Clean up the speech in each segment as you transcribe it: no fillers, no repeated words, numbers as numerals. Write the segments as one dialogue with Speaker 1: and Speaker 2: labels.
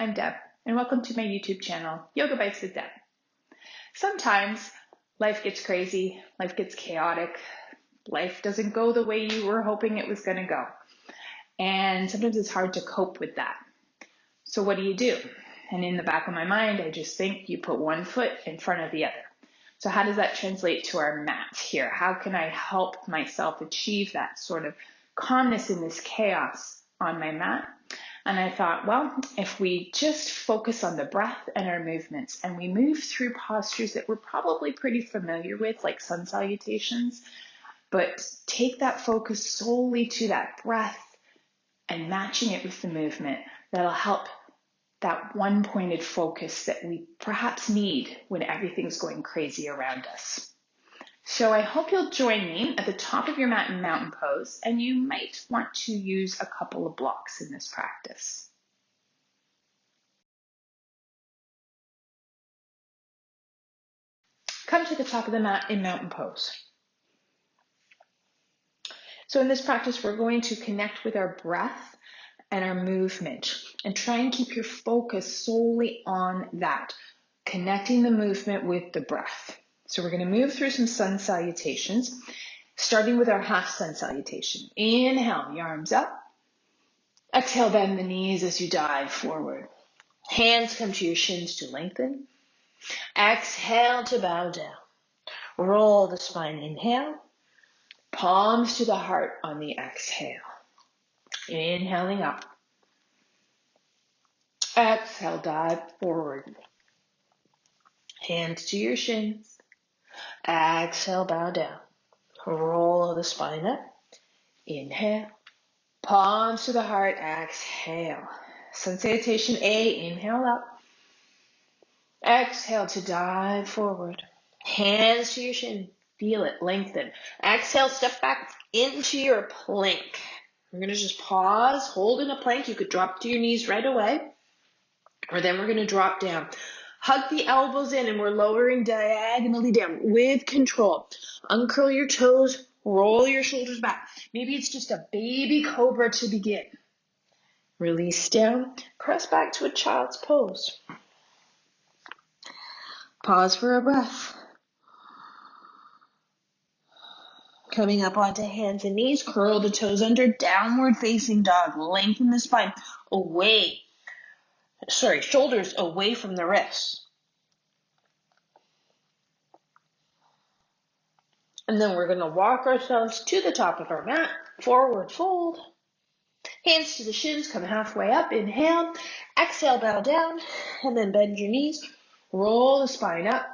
Speaker 1: I'm Deb, and welcome to my YouTube channel, Yoga Bites with Deb. Sometimes life gets crazy, life gets chaotic, life doesn't go the way you were hoping it was going to go. And sometimes it's hard to cope with that. So what do? And in the back of my mind, I just think you put one foot in front of the other. So how does that translate to our mat here? How can I help myself achieve that sort of calmness in this chaos on my mat? And I thought, well, if we just focus on the breath and our movements and we move through postures that we're probably pretty familiar with, like sun salutations, but take that focus solely to that breath and matching it with the movement, that'll help that one-pointed focus that we perhaps need when everything's going crazy around us. So I hope you'll join me at the top of your mat in mountain pose, and you might want to use a couple of blocks in this practice. Come to the top of the mat in mountain pose. So in this practice, we're going to connect with our breath and our movement, and try and keep your focus solely on that, connecting the movement with the breath. So we're going to move through some sun salutations, starting with our half sun salutation. Inhale, the arms up. Exhale, bend the knees as you dive forward. Hands come to your shins to lengthen. Exhale to bow down. Roll the spine, inhale. Palms to the heart on the exhale. Inhaling up. Exhale, dive forward. Hands to your shins. Exhale, bow down. Roll the spine up. Inhale. Palms to the heart. Exhale. Sun salutation A. Inhale up. Exhale to dive forward. Hands to your shin. Feel it. Lengthen. Exhale. Step back into your plank. We're going to just pause. Hold in a plank. You could drop to your knees right away. Or then we're going to drop down. Hug the elbows in, and we're lowering diagonally down with control. Uncurl your toes, roll your shoulders back. Maybe it's just a baby cobra to begin. Release down, press back to a child's pose. Pause for a breath. Coming up onto hands and knees, curl the toes under, downward facing dog. Lengthen the spine shoulders away from the wrists. And then we're going to walk ourselves to the top of our mat, forward fold. Hands to the shins, come halfway up, inhale. Exhale, bow down, and then bend your knees. Roll the spine up,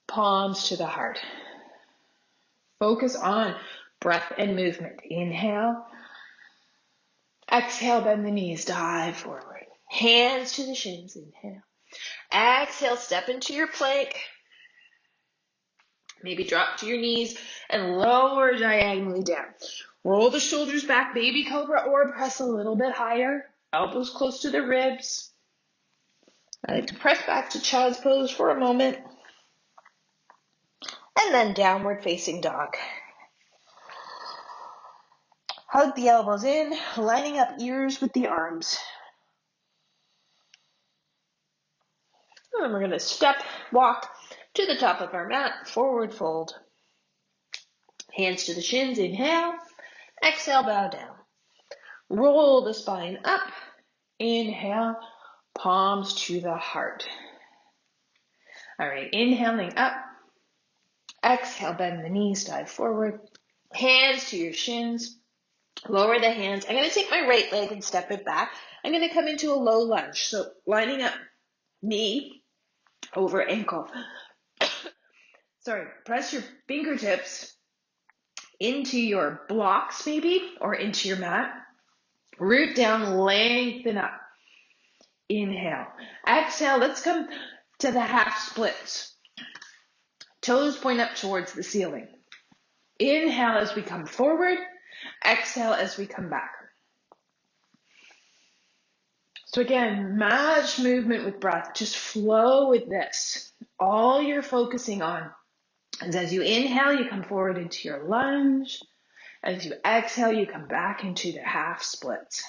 Speaker 1: palms to the heart. Focus on breath and movement. Inhale. Exhale, bend the knees, dive forward. Hands to the shins, inhale. Exhale, step into your plank. Maybe drop to your knees and lower diagonally down. Roll the shoulders back, baby cobra, or press a little bit higher. Elbows close to the ribs. I like to press back to child's pose for a moment. And then downward facing dog. Hug the elbows in, lining up ears with the arms. And then we're going to walk to the top of our mat, forward fold. Hands to the shins, inhale. Exhale, bow down. Roll the spine up. Inhale, palms to the heart. All right, inhaling up. Exhale, bend the knees, dive forward. Hands to your shins. Lower the hands. I'm going to take my right leg and step it back. I'm going to come into a low lunge. So lining up knee over ankle. Press your fingertips into your blocks maybe, or into your mat. Root down, lengthen up. Inhale. Exhale, let's come to the half splits. Toes point up towards the ceiling. Inhale as we come forward. Exhale as we come back. So again, match movement with breath. Just flow with this. All you're focusing on is as you inhale, you come forward into your lunge. As you exhale, you come back into the half splits.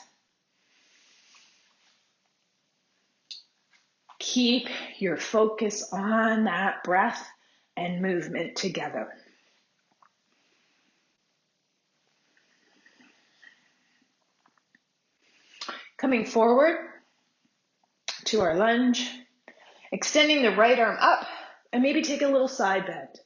Speaker 1: keep your focus on that breath and movement together. Coming forward to our lunge, extending the right arm up, and maybe take a little side bend.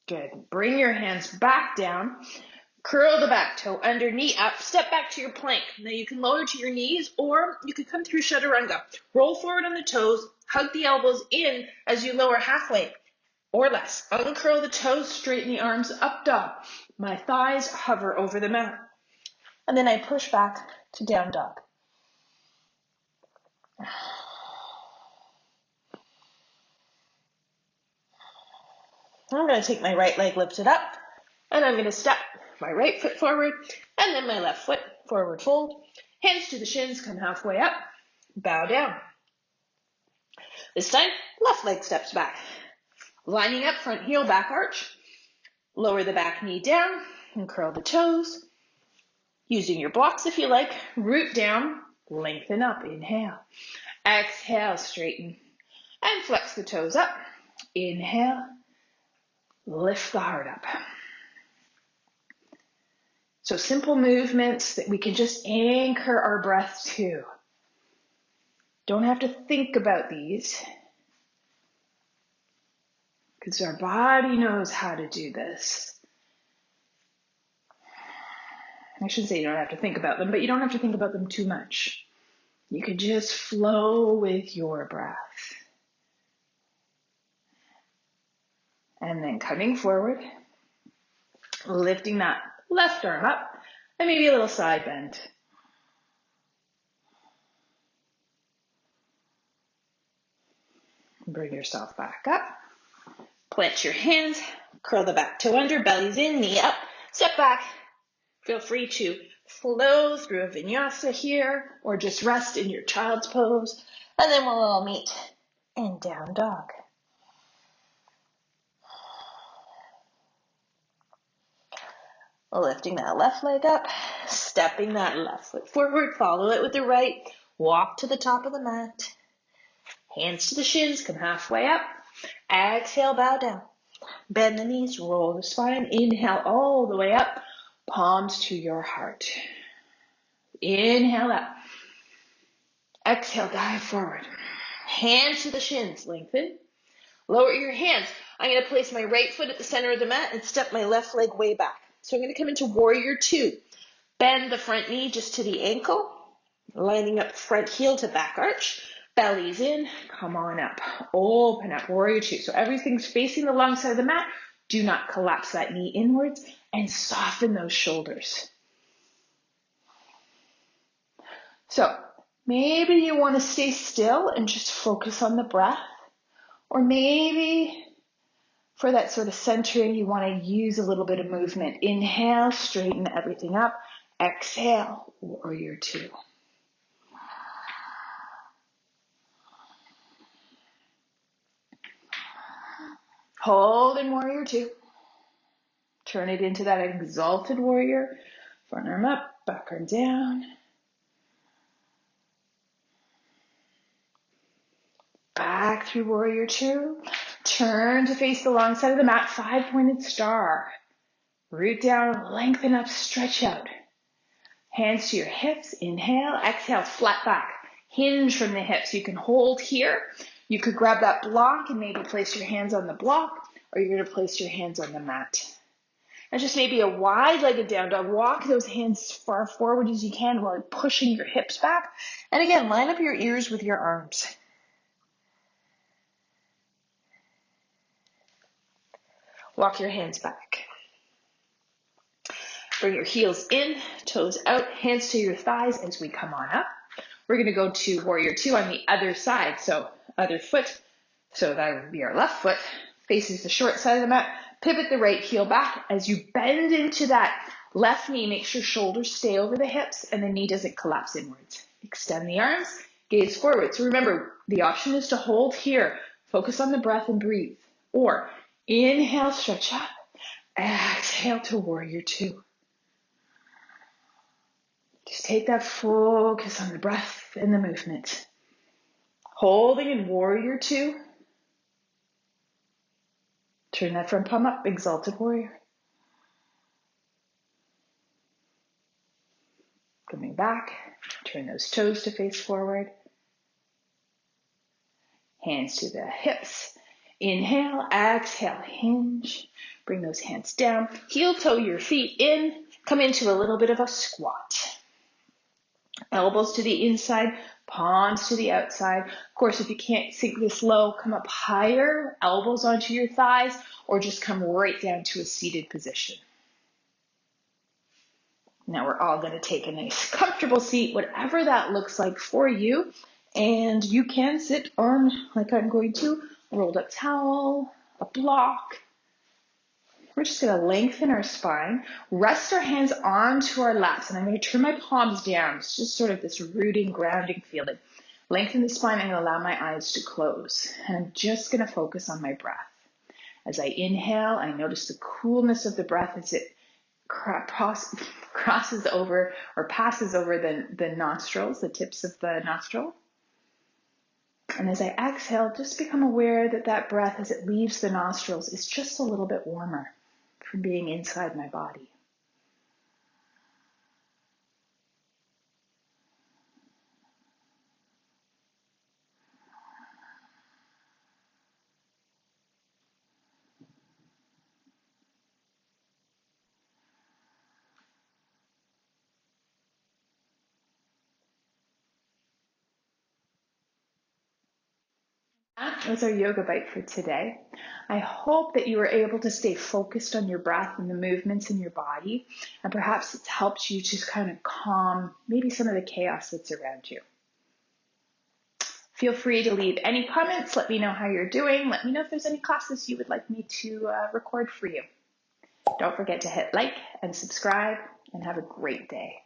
Speaker 1: Good. Bring your hands back down. Curl the back toe under, knee up, step back to your plank. Now you can lower to your knees, or you could come through chaturanga. Roll forward on the toes, hug the elbows in as you lower halfway or less. Uncurl the toes, straighten the arms, up dog. My thighs hover over the mat. And then I push back to down dog. I'm going to take my right leg lifted up, and I'm going to step my right foot forward, and then my left foot forward fold. Hands to the shins, come halfway up, bow down. This time, left leg steps back. Lining up, front heel, back arch. Lower the back knee down and curl the toes. Using your blocks if you like. Root down, lengthen up, inhale. Exhale, straighten and flex the toes up. Inhale, lift the heart up. So simple movements that we can just anchor our breath to. Don't have to think about these, because our body knows how to do this. I shouldn't say you don't have to think about them, but you don't have to think about them too much. You can just flow with your breath. And then coming forward, lifting that left arm up, and maybe a little side bend. Bring yourself back up. Plant your hands, curl the back toe under, belly's in, knee up, step back. Feel free to flow through a vinyasa here, or just rest in your child's pose, and then we'll all meet in down dog. Lifting that left leg up, stepping that left foot forward, follow it with the right, walk to the top of the mat. Hands to the shins, come halfway up. Exhale, bow down. Bend the knees, roll the spine. Inhale all the way up, palms to your heart. Inhale up. Exhale, dive forward. Hands to the shins, lengthen. Lower your hands. I'm going to place my right foot at the center of the mat and step my left leg way back. So I'm going to come into warrior two. Bend the front knee just to the ankle, lining up front heel to back arch. Belly's in, come on up. Open up, warrior two. So everything's facing the long side of the mat. Do not collapse that knee inwards and soften those shoulders. So maybe you want to stay still and just focus on the breath. Or maybe for that sort of centering, you want to use a little bit of movement. Inhale, straighten everything up. Exhale, warrior two. Hold in warrior two. Turn it into that exalted warrior. Front arm up, back arm down. Back through warrior two. Turn to face the long side of the mat, 5-pointed star. Root down, lengthen up, stretch out. Hands to your hips, inhale, exhale, flat back. Hinge from the hips. You can hold here. You could grab that block and maybe place your hands on the block, or you're going to place your hands on the mat. And just maybe a wide-legged down dog. Walk those hands as far forward as you can while pushing your hips back. And again, line up your ears with your arms. Walk your hands back. Bring your heels in, toes out, hands to your thighs as we come on up. We're going to go to warrior two on the other side. So other foot, so that would be our left foot, faces the short side of the mat. Pivot the right heel back. As you bend into that left knee, make sure shoulders stay over the hips and the knee doesn't collapse inwards. Extend the arms, gaze forward. So remember, the option is to hold here. Focus on the breath and breathe. Or inhale, stretch up. Exhale to warrior two. Just take that focus on the breath and the movement. Holding in warrior two. Turn that front palm up, exalted warrior. Coming back, turn those toes to face forward. Hands to the hips. Inhale, exhale, hinge. Bring those hands down. Heel toe your feet in. Come into a little bit of a squat. Elbows to the inside, palms to the outside. Of course, if you can't sink this low, come up higher, elbows onto your thighs, or just come right down to a seated position. Now we're all going to take a nice comfortable seat, whatever that looks like for you. And you can sit on, like I'm going to, a rolled up towel, a block. We're just going to lengthen our spine, rest our hands onto our laps, and I'm going to turn my palms down. It's just sort of this rooting, grounding feeling. Lengthen the spine and allow my eyes to close. And I'm just going to focus on my breath. As I inhale, I notice the coolness of the breath as it crosses over or passes over the nostrils, the tips of the nostril. And as I exhale, just become aware that that breath as it leaves the nostrils is just a little bit warmer from being inside my body. That was our yoga bite for today. I hope that you were able to stay focused on your breath and the movements in your body, and perhaps it's helped you to kind of calm maybe some of the chaos that's around you. Feel free to leave any comments. Let me know how you're doing. Let me know if there's any classes you would like me to record for you. Don't forget to hit like and subscribe, and have a great day.